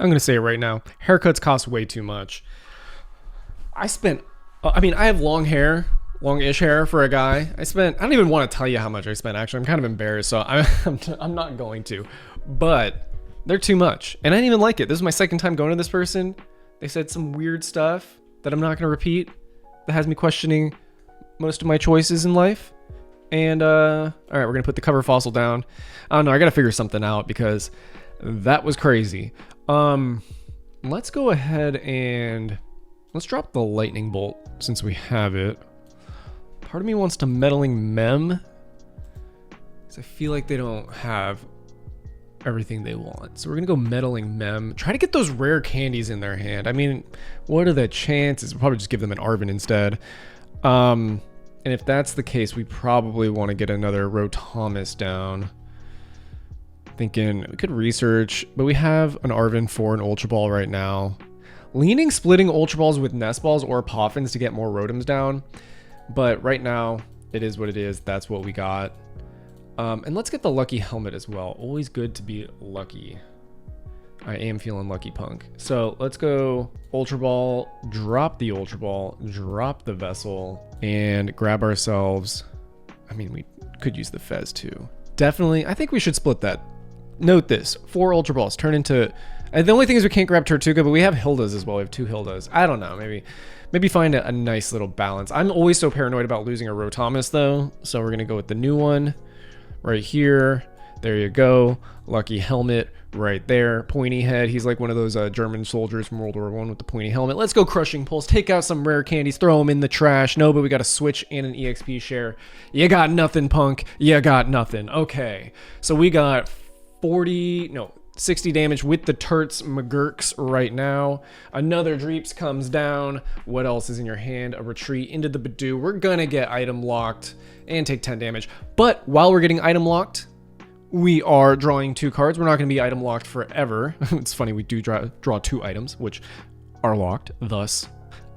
I'm going to say it right now. Haircuts cost way too much. I spent, I mean, I have long hair, long-ish hair for a guy. I don't even want to tell you how much I spent, actually. I'm kind of embarrassed, so I'm not going to. But they're too much. And I didn't even like it. This is my second time going to this person. They said some weird stuff that I'm not going to repeat that has me questioning most of my choices in life. And, all right, we're going to put the cover fossil down. I don't know. I got to figure something out because that was crazy. Let's go ahead and let's drop the lightning bolt since we have it. Part of me wants to Meddling Mem because I feel like they don't have everything they want. So we're going to go Meddling Mem. Try to get those rare candies in their hand. I mean, what are the chances? We'll probably just give them an Arven instead. And if that's the case, we probably want to get another Rotom down. Thinking we could research, but we have an Arven for an Ultra Ball right now. Leaning splitting Ultra Balls with Nest Balls or Poffins to get more Rotoms down. But right now, it is what it is. That's what we got. And let's get the Lucky Helmet as well. Always good to be lucky. I am feeling lucky, punk. So let's go Ultra Ball, drop the Ultra Ball, drop the Vessel, and grab ourselves. I mean, we could use the Fez too. Definitely, I think we should split that. Note this, 4 Ultra Balls turn into... And the only thing is we can't grab Tirtouga, but we have Hildas as well. We have 2 Hildas. I don't know, maybe find a nice little balance. I'm always so paranoid about losing a Rotom though, so we're gonna go with the new one right here. There you go. Lucky Helmet right there. Pointy head. He's like one of those German soldiers from World War I with the pointy helmet. Let's go Crushing Pulse. Take out some rare candies. Throw them in the trash. No, but we got a switch and an EXP share. You got nothing, punk. You got nothing. Okay. So we got 60 damage with the Turts McGurks right now. Another Dreeps comes down. What else is in your hand? A retreat into the Badoo. We're gonna get item locked and take 10 damage. But while we're getting item locked, we are drawing 2 cards. We're not going to be item locked forever. It's funny, we do draw 2 items, which are locked, thus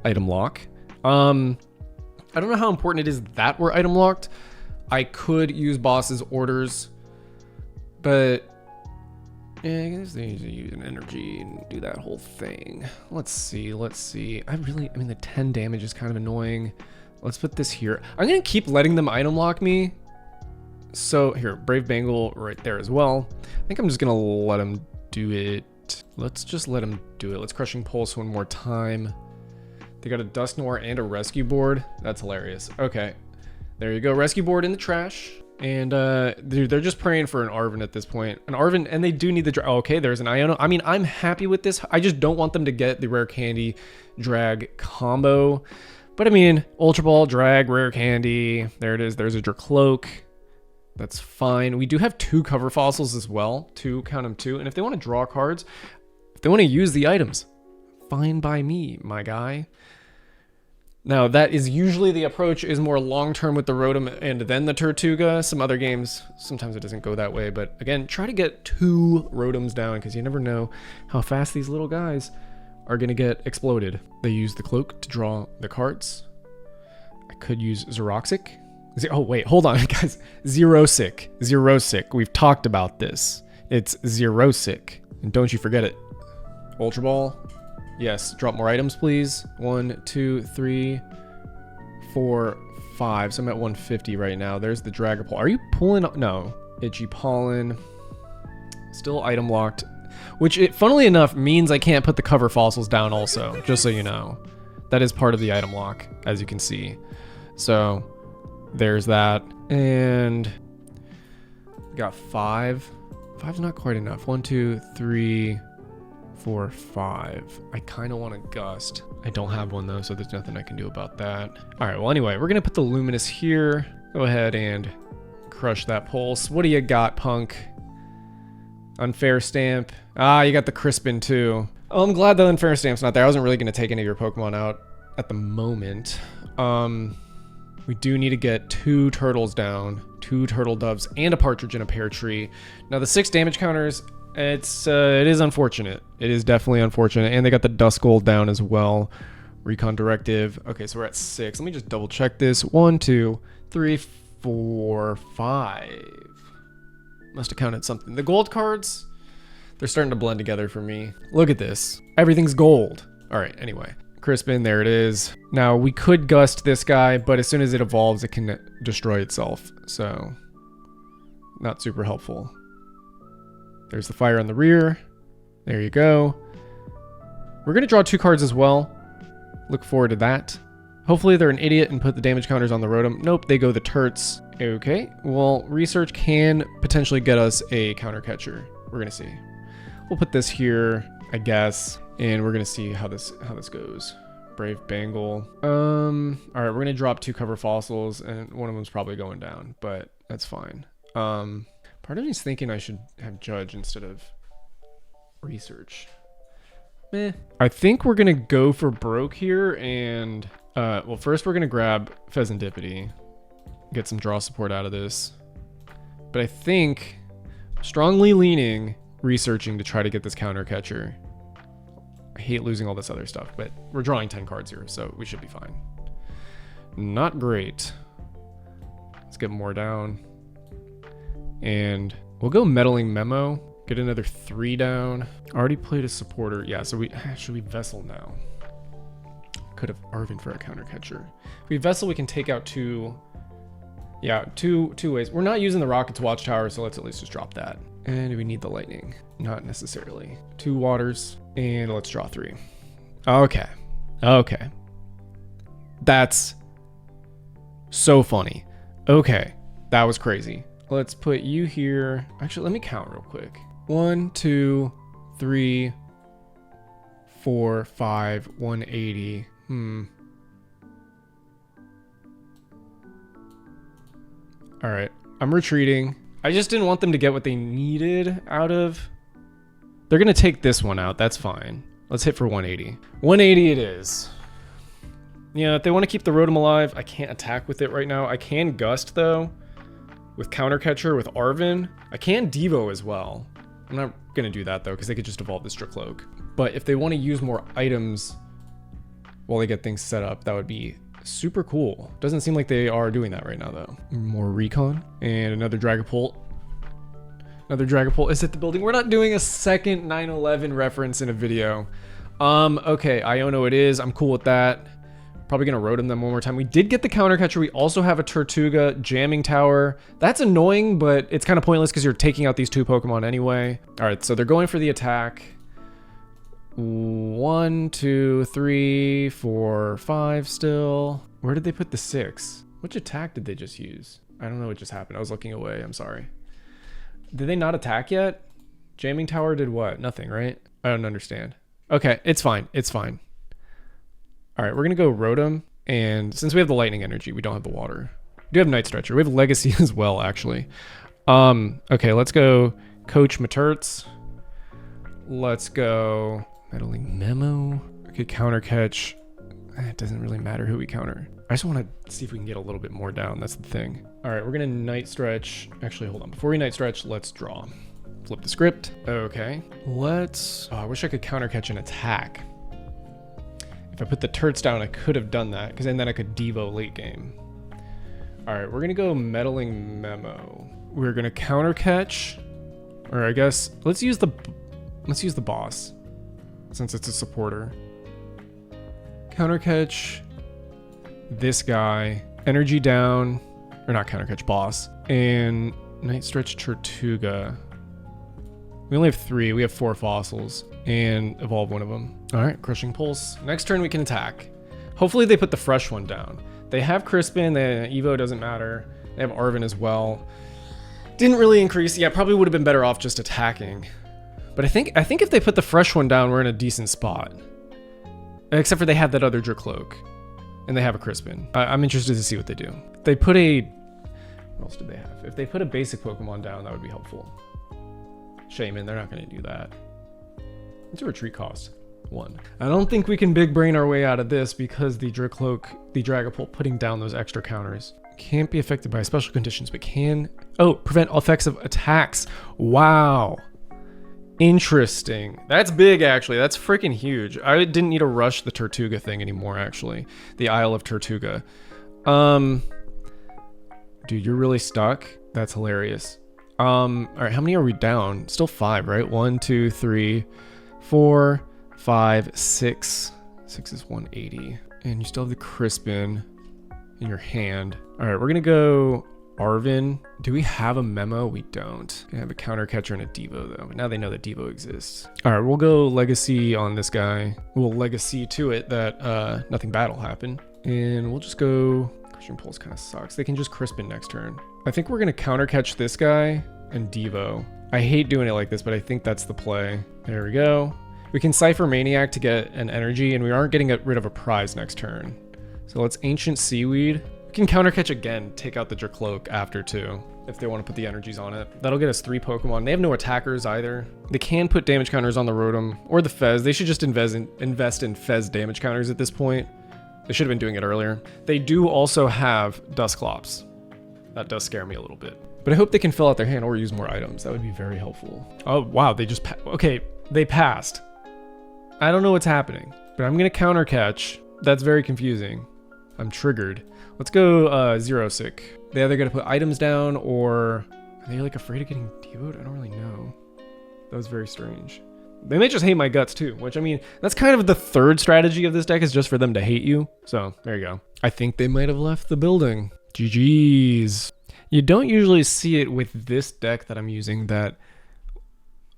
item lock. I don't know how important it is that we're item locked. I could use boss's orders, but yeah, I guess they usually use an energy and do that whole thing. Let's see. I mean, the 10 damage is kind of annoying. Let's put this here. I'm going to keep letting them item lock me. So here, Brave Bangle right there as well. I think I'm just gonna let him do it. Let's just let him do it. Let's Crushing Pulse one more time. They got a Dust Noir and a Rescue Board. That's hilarious. Okay, there you go. Rescue Board in the trash. And dude, they're just praying for an Arven at this point. An Arven, and they do need the okay, there's an Iono. I mean, I'm happy with this. I just don't want them to get the rare candy drag combo. But I mean, Ultra Ball, drag, rare candy. There it is. There's a Dracloak. That's fine. We do have 2 cover fossils as well. 2, count them 2. And if they want to draw cards, if they want to use the items, fine by me, my guy. Now, that is usually the approach is more long-term with the Rotom and then the Tirtouga. Some other games, sometimes it doesn't go that way. But again, try to get 2 Rotoms down because you never know how fast these little guys are going to get exploded. They use the cloak to draw the cards. I could use Xerosic. Oh, wait, hold on, guys. Xerosic. We've talked about this. It's Xerosic. And don't you forget it. Ultra Ball. Yes, drop more items, please. 1, 2, 3, 4, 5. So I'm at 150 right now. There's the Dragapult. Are you pulling up? No. Itchy Pollen. Still item locked. Which, funnily enough, means I can't put the cover fossils down also, just so you know. That is part of the item lock, as you can see. So... there's that. And we got 5. 5's not quite enough. 1, 2, 3, 4, 5. I kind of want a Gust. I don't have one though, so there's nothing I can do about that. All right, well anyway, we're gonna put the Luminous here. Go ahead and crush that Pulse. What do you got, punk? Unfair Stamp. Ah, you got the Crispin too. Oh, I'm glad the Unfair Stamp's not there. I wasn't really gonna take any of your Pokemon out at the moment. We do need to get 2 turtles down, 2 turtle doves, and a partridge in a pear tree. Now the 6 damage counters, it is unfortunate. It is definitely unfortunate. And they got the Duskull down as well. Recon Directive. Okay, so we're at 6. Let me just double check this. 1, 2, 3, 4, 5. Must have counted something. The gold cards, They're starting to blend together for me. Look at this. Everything's gold. All right, anyway. Crispin, there it is. Now, we could gust this guy, but as soon as it evolves, it can destroy itself. So, not super helpful. There's the fire on the rear. There you go. We're going to draw 2 cards as well. Look forward to that. Hopefully they're an idiot and put the damage counters on the Rotom. Nope, they go the Turts. Okay, well, research can potentially get us a counter catcher. We're going to see. We'll put this here, I guess, and we're going to see how this goes. Brave Bangle. All right, we're going to drop 2 cover fossils, and one of them's probably going down, but that's fine. Part of me's thinking I should have Judge instead of research. Meh. I think we're going to go for broke here, and well, first we're going to grab Fezandipiti, get some draw support out of this. But I think strongly leaning researching to try to get this counter catcher. I hate losing all this other stuff, but we're drawing 10 cards here, so we should be fine. Not great. Let's get more down. And we'll go Meddling Memo. Get another 3 down. Already played a supporter. Yeah, so should we Vessel now? Could have Arven for a counter catcher. If we Vessel, we can take out 2. Yeah, two ways. We're not using the Rocket's Watchtower, so let's at least just drop that. And do we need the Lightning? Not necessarily. 2 waters, and let's draw 3. Okay. Okay. That's so funny. Okay. That was crazy. Let's put you here. Actually, let me count real quick. 1, 2, 3, 4, 5, 180. All right, I'm retreating. I just didn't want them to get what they needed out of. They're gonna take this one out, that's fine. Let's hit for 180. 180 it is. Yeah, if they want to keep the Rotom alive, I can't attack with it right now. I can Gust though, with Counter Catcher, with Arven. I can Devo as well. I'm not gonna do that though, because they could just evolve this Dracloak. But if they want to use more items while they get things set up, that would be super cool. Doesn't seem like they are doing that right now though. More Recon and another Dragapult. Another Dragapult is at the building. We're not doing a second 9/11 reference in a video. Okay, Iono it is. I'm cool with that. Probably gonna Rotom them one more time. We did get the counter catcher. We also have a Tirtouga jamming tower. That's annoying, but it's kind of pointless because you're taking out these 2 Pokemon anyway. All right, so they're going for the attack. 1, 2, 3, 4, 5 still. Where did they put the 6? Which attack did they just use? I don't know what just happened. I was looking away. I'm sorry. Did they not attack yet? Jamming tower did what? Nothing, right? I don't understand. Okay, it's fine. It's fine. All right, we're going to go Rotom. And since we have the lightning energy, we don't have the water. We do have Night Stretcher. We have Legacy as well, actually. Okay, let's go Coach Maturts. Let's go Meddling Memo. Okay, counter catch. It doesn't really matter who we counter. I just want to see if we can get a little bit more down. That's the thing. All right, we're going to Night Stretch. Actually, hold on. Before we Night Stretch, let's draw. Flip the script. Okay. Let's... Oh, I wish I could counter catch an attack. If I put the Turts down, I could have done that, because then I could Devo late game. All right, we're going to go Meddling Memo. We're going to counter catch. Or I guess, let's use the boss, since it's a supporter. Counter catch this guy, energy down, or not counter catch, boss, and Night Stretch Tirtouga. We only have 3, we have 4 fossils, and evolve one of them. All right, Crushing Pulse. Next turn we can attack. Hopefully they put the fresh one down. They have Crispin, Evo doesn't matter. They have Arven as well. Didn't really increase. Yeah, probably would have been better off just attacking. But I think if they put the fresh one down, we're in a decent spot. Except for they have that other Dracloak. And they have a Crispin. I'm interested to see what they do. They put a... What else did they have? If they put a basic Pokemon down, that would be helpful. Shaman, they're not going to do that. What's a retreat cost? 1. I don't think we can big brain our way out of this because the Dracloak, the Dragapult putting down those extra counters. Can't be affected by special conditions, but can... Oh, prevent offensive attacks. Wow. Interesting. That's big, actually. That's freaking huge. I didn't need to rush the Tirtouga thing anymore, actually. The Isle of Tirtouga. Dude, you're really stuck? That's hilarious. All right, how many are we down? Still 5, right? 1, 2, 3, 4, 5, 6. 6 is 180. And you still have the Crispin in your hand. All right, we're gonna go Arven. Do we have a memo? We don't. We have a counter catcher and a Devo though. But now they know that Devo exists. All right, we'll go Legacy on this guy. We'll Legacy to it that nothing bad will happen. And we'll just go, Crushing Pulse kind of sucks. They can just Crispin next turn. I think we're gonna counter catch this guy and Devo. I hate doing it like this, but I think that's the play. There we go. We can Ciphermaniac to get an energy and we aren't getting rid of a prize next turn. So let's Ancient Seaweed. We can counter catch again, take out the Dracloak after too, if they want to put the energies on it. That'll get us 3 Pokemon. They have no attackers either. They can put damage counters on the Rotom or the Fez. They should just invest in Fez damage counters at this point. They should have been doing it earlier. They do also have Dusclops. That does scare me a little bit. But I hope they can fill out their hand or use more items. That would be very helpful. Oh, wow, they just, okay, they passed. I don't know what's happening, but I'm gonna counter catch. That's very confusing. I'm triggered. Let's go Xerosic. They either gotta put items down or are they like afraid of getting devoed? I don't really know. That was very strange. They may just hate my guts too, which I mean, that's kind of the third strategy of this deck is just for them to hate you. So there you go. I think they might have left the building. GG's. You don't usually see it with this deck that I'm using that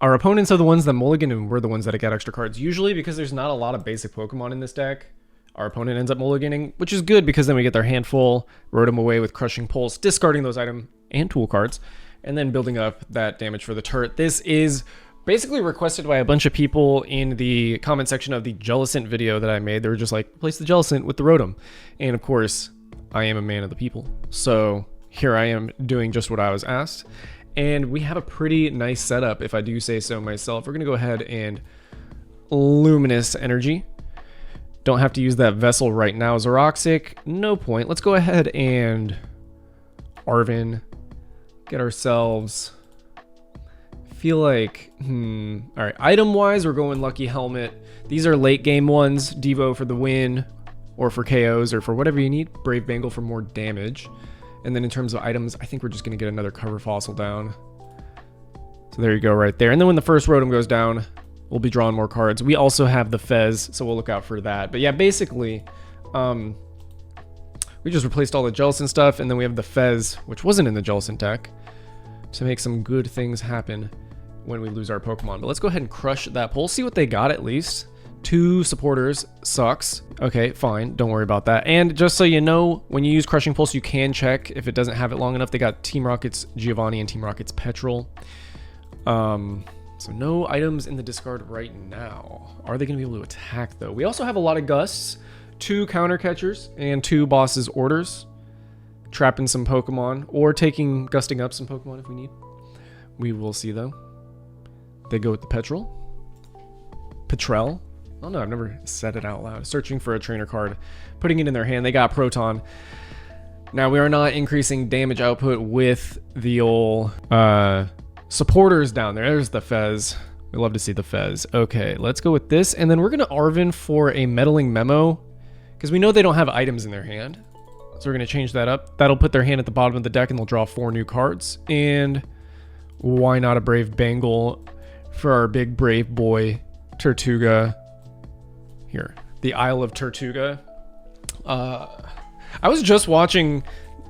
our opponents are the ones that mulligan and we're the ones that get extra cards. Usually because there's not a lot of basic Pokemon in this deck, our opponent ends up mulliganing, which is good because then we get their hand full, Rotom away with Crushing Pulse, discarding those item and tool cards, and then building up that damage for the turret. This is basically requested by a bunch of people in the comment section of the Jellicent video that I made. They were just like, place the Jellicent with the Rotom. And of course, I am a man of the people. So here I am doing just what I was asked. And we have a pretty nice setup, if I do say so myself. We're going to go ahead and Luminous Energy. Don't have to use that Vessel right now. Xerosic, no point. Let's go ahead and Arven. Get ourselves... feel like, all right, item-wise, we're going Lucky Helmet. These are late-game ones. Devo for the win, or for KOs, or for whatever you need. Brave Bangle for more damage. And then in terms of items, I think we're just going to get another Cover Fossil down. So there you go right there. And then when the first Rotom goes down, we'll be drawing more cards. We also have the Fez, so we'll look out for that. But yeah, basically, we just replaced all the Jellicent stuff, and then we have the Fez, which wasn't in the Jellicent deck, to make some good things happen when we lose our Pokemon. But let's go ahead and crush that pull. See what they got at least. 2 supporters sucks. Okay, fine. Don't worry about that. And just so you know, when you use Crushing Pulse, you can check if it doesn't have it long enough. They got Team Rocket's Giovanni and Team Rocket's Petrol. So no items in the discard right now. Are they going to be able to attack though? We also have a lot of Gusts, 2 Counter Catchers, and 2 Boss's Orders. Trapping some Pokemon, or gusting up some Pokemon if we need. We will see though. They go with the Petrol. Petrel. Oh no, I've never said it out loud. Searching for a trainer card, putting it in their hand. They got Proton. Now we are not increasing damage output with the old supporters down there. There's the Fez. We love to see the Fez. Okay, let's go with this, and then we're gonna Arven for a Meddling Memo because we know they don't have items in their hand. So we're gonna change that up. That'll put their hand at the bottom of the deck, and they'll draw 4 new cards. And why not a Brave Bangle for our big brave boy Tirtouga? Here, the Isle of Tirtouga. I was just watching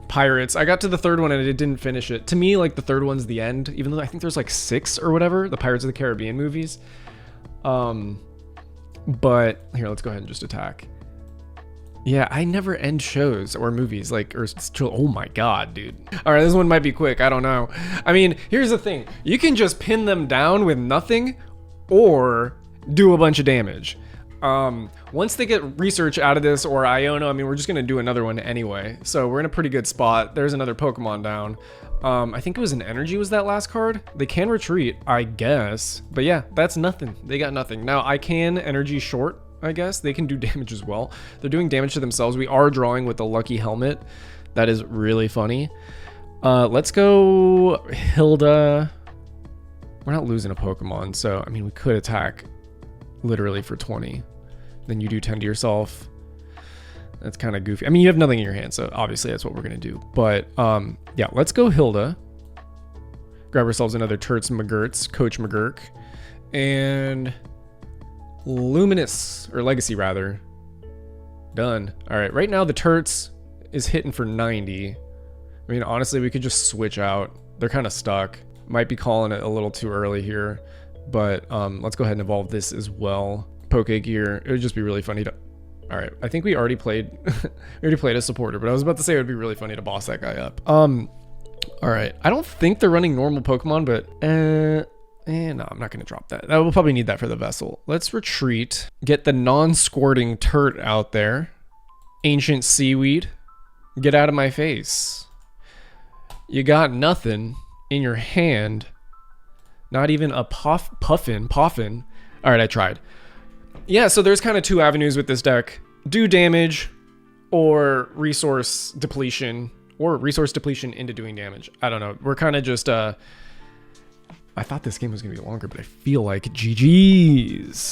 Pirates. I got to the 3rd one and it didn't finish it. To me, like the 3rd one's the end, even though I think there's like 6 or whatever, the Pirates of the Caribbean movies. But here, let's go ahead and just attack. Yeah, I never end shows or movies oh my god, dude. All right, this one might be quick. I don't know. I mean, here's the thing. You can just pin them down with nothing or do a bunch of damage. Once they get research out of this or Iono, I mean, we're just going to do another one anyway. So we're in a pretty good spot. There's another Pokemon down. I think it was an energy was that last card. They can retreat, I guess. But yeah, that's nothing. They got nothing. Now I can energy short. I guess they can do damage as well. They're doing damage to themselves. We are drawing with the Lucky Helmet. That is really funny. Let's go Hilda. We're not losing a Pokemon, so I mean we could attack literally for 20. Then you do 10 to yourself. That's kind of goofy. I mean, you have nothing in your hand, so obviously that's what we're gonna do. But yeah, let's go Hilda. Grab ourselves another Turts McGurts, Coach McGurk. And Luminous, or Legacy rather. Done. All right, right now the Turts is hitting for 90. I mean, honestly, we could just switch out. They're kind of stuck. Might be calling it a little too early here, but let's go ahead and evolve this as well. Pokégear. It would just be really funny to... All right, I think we already played a supporter, but I was about to say it would be really funny to boss that guy up. All right, I don't think they're running normal Pokemon, but no, I'm not gonna drop that. We'll probably need that for the Vessel. Let's retreat, get the non-squirting Turt out there. Ancient Seaweed, get out of my face. You got nothing in your hand. Not even a puffin. All right, I tried. Yeah, so there's kind of two avenues with this deck. Do damage or resource depletion, or resource depletion into doing damage. I don't know. We're kind of just, I thought this game was going to be longer, but I feel like GG's.